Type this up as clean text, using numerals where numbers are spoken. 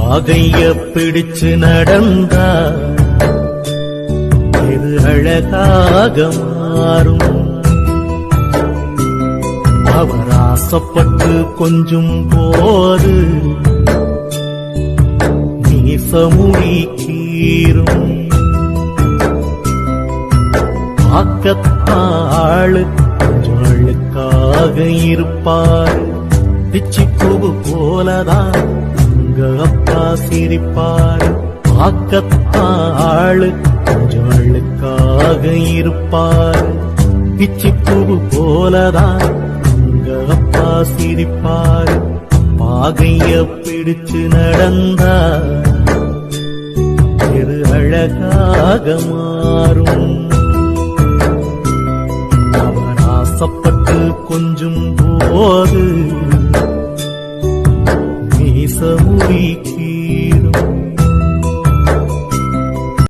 பாகைய பிடிச்சு நடந்தா இது அழகாக மாறும். அவர் ஆசைப்பட்டு கொஞ்சும் போது மீசமுடி கீரும். ஆக்கத்தாளு கொஞ்சம் அழுக்காக இருப்பார். பிச்சிப்பூவு போலதான் உங்க அப்பா சிரிப்பார். ஆக்கத்தாளு கொஞ்சம் அழுக்காக இருப்பார். பிச்சிப்பூவு போலதான் உங்க அப்பா சிரிப்பார். பாகைய பிடிச்சு நடந்தா இது அழகாக மாறும். அவர் ஆசைப்பட்டு கொஞ்சும் போது மீசமுடி